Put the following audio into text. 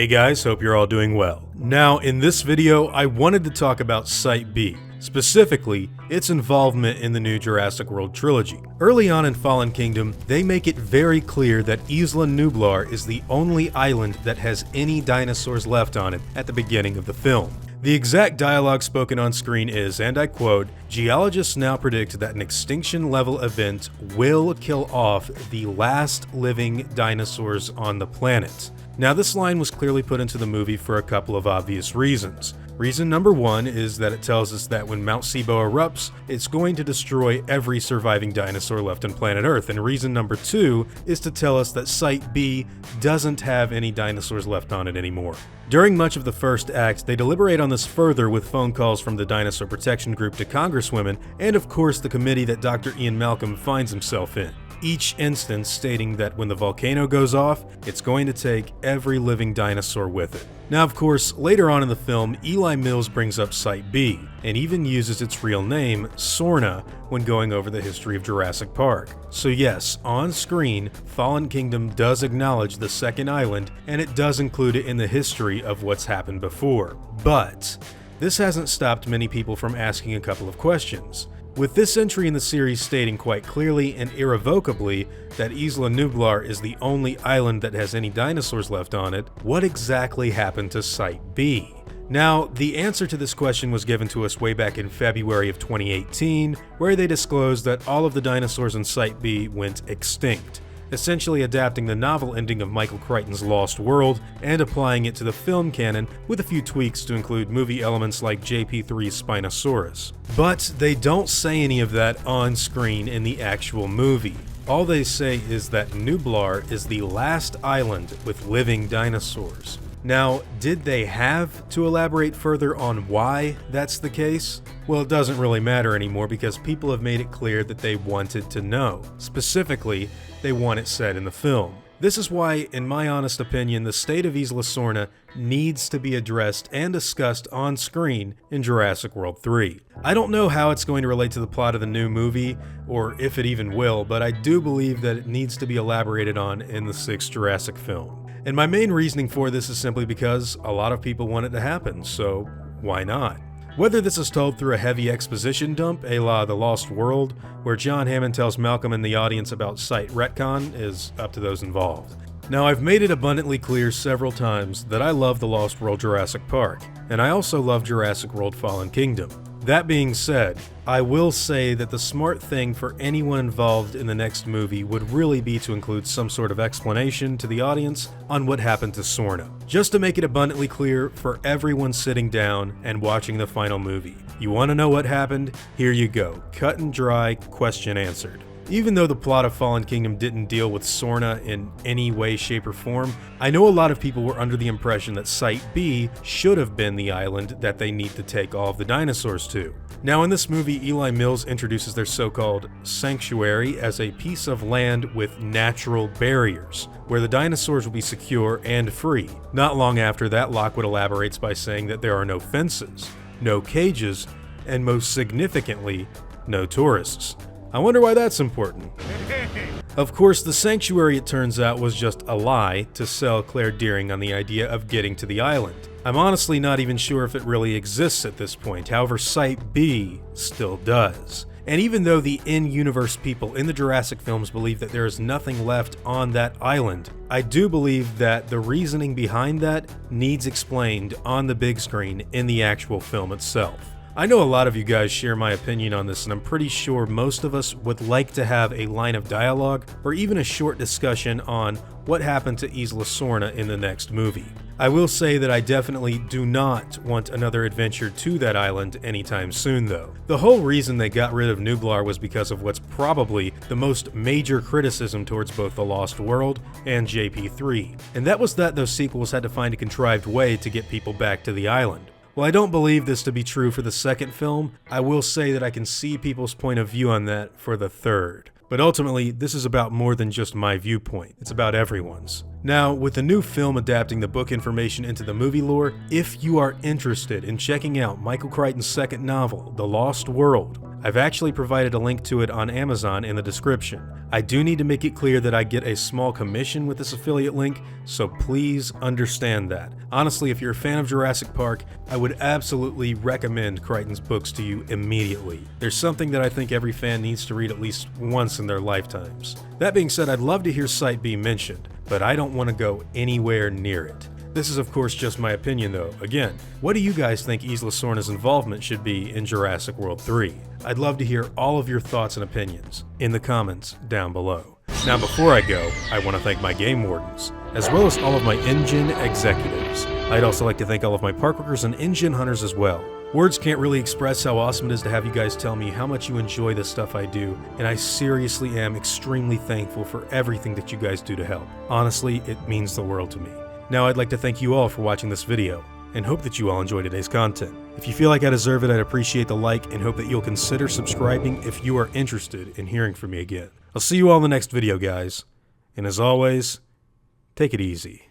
Hey guys, hope you're all doing well. Now, in this video, I wanted to talk about Site B, specifically its involvement in the new Jurassic World trilogy. Early on in Fallen Kingdom, they make it very clear that Isla Nublar is the only island that has any dinosaurs left on it at the beginning of the film. The exact dialogue spoken on screen is, and I quote, "Geologists now predict that an extinction-level event will kill off the last living dinosaurs on the planet." Now, this line was clearly put into the movie for a couple of obvious reasons. Reason number one is that it tells us that when Mount Sibo erupts, it's going to destroy every surviving dinosaur left on planet Earth. And reason number two is to tell us that Site B doesn't have any dinosaurs left on it anymore. During much of the first act, they deliberate on this further with phone calls from the Dinosaur Protection Group to congresswomen, and of course the committee that Dr. Ian Malcolm finds himself in. Each instance stating that when the volcano goes off, it's going to take every living dinosaur with it. Now, of course, later on in the film, Eli Mills brings up Site B, and even uses its real name, Sorna, when going over the history of Jurassic Park. So yes, on screen, Fallen Kingdom does acknowledge the second island, and it does include it in the history of what's happened before. But this hasn't stopped many people from asking a couple of questions. With this entry in the series stating quite clearly and irrevocably that Isla Nublar is the only island that has any dinosaurs left on it, what exactly happened to Site B? Now, the answer to this question was given to us way back in February of 2018, where they disclosed that all of the dinosaurs in Site B went extinct, essentially adapting the novel ending of Michael Crichton's Lost World and applying it to the film canon with a few tweaks to include movie elements like JP3's Spinosaurus. But they don't say any of that on screen in the actual movie. All they say is that Nublar is the last island with living dinosaurs. Now, did they have to elaborate further on why that's the case? Well, it doesn't really matter anymore because people have made it clear that they wanted to know. Specifically, they want it said in the film. This is why, in my honest opinion, the state of Isla Sorna needs to be addressed and discussed on screen in Jurassic World 3. I don't know how it's going to relate to the plot of the new movie, or if it even will, but I do believe that it needs to be elaborated on in the 6th Jurassic film. And my main reasoning for this is simply because a lot of people want it to happen, so why not? Whether this is told through a heavy exposition dump, a la The Lost World, where John Hammond tells Malcolm and the audience about Site retcon, is up to those involved. Now, I've made it abundantly clear several times that I love The Lost World Jurassic Park, and I also love Jurassic World Fallen Kingdom. That being said, I will say that the smart thing for anyone involved in the next movie would really be to include some sort of explanation to the audience on what happened to Sorna. Just to make it abundantly clear for everyone sitting down and watching the final movie. You want to know what happened? Here you go. Cut and dry, question answered. Even though the plot of Fallen Kingdom didn't deal with Sorna in any way, shape, or form, I know a lot of people were under the impression that Site B should have been the island that they need to take all of the dinosaurs to. Now, in this movie, Eli Mills introduces their so-called sanctuary as a piece of land with natural barriers, where the dinosaurs will be secure and free. Not long after that, Lockwood elaborates by saying that there are no fences, no cages, and most significantly, no tourists. I wonder why that's important. Of course, the sanctuary, it turns out, was just a lie to sell Claire Dearing on the idea of getting to the island. I'm honestly not even sure if it really exists at this point, however Site B still does. And even though the in-universe people in the Jurassic films believe that there is nothing left on that island, I do believe that the reasoning behind that needs explained on the big screen in the actual film itself. I know a lot of you guys share my opinion on this, and I'm pretty sure most of us would like to have a line of dialogue or even a short discussion on what happened to Isla Sorna in the next movie. I will say that I definitely do not want another adventure to that island anytime soon though. The whole reason they got rid of Nublar was because of what's probably the most major criticism towards both The Lost World and JP3, and that was that those sequels had to find a contrived way to get people back to the island. While I don't believe this to be true for the second film, I will say that I can see people's point of view on that for the third. But ultimately, this is about more than just my viewpoint, it's about everyone's. Now, with the new film adapting the book information into the movie lore, if you are interested in checking out Michael Crichton's second novel, The Lost World, I've actually provided a link to it on Amazon in the description. I do need to make it clear that I get a small commission with this affiliate link, so please understand that. Honestly, if you're a fan of Jurassic Park, I would absolutely recommend Crichton's books to you immediately. There's something that I think every fan needs to read at least once in their lifetimes. That being said, I'd love to hear Site B mentioned, but I don't want to go anywhere near it. This is of course just my opinion though. Again, what do you guys think Isla Sorna's involvement should be in Jurassic World 3? I'd love to hear all of your thoughts and opinions in the comments down below. Now before I go, I want to thank my game wardens, as well as all of my InGen executives. I'd also like to thank all of my park workers and InGen hunters as well. Words can't really express how awesome it is to have you guys tell me how much you enjoy the stuff I do, and I seriously am extremely thankful for everything that you guys do to help. Honestly, it means the world to me. Now I'd like to thank you all for watching this video, and hope that you all enjoy today's content. If you feel like I deserve it, I'd appreciate the like and hope that you'll consider subscribing if you are interested in hearing from me again. I'll see you all in the next video, guys, and as always, take it easy.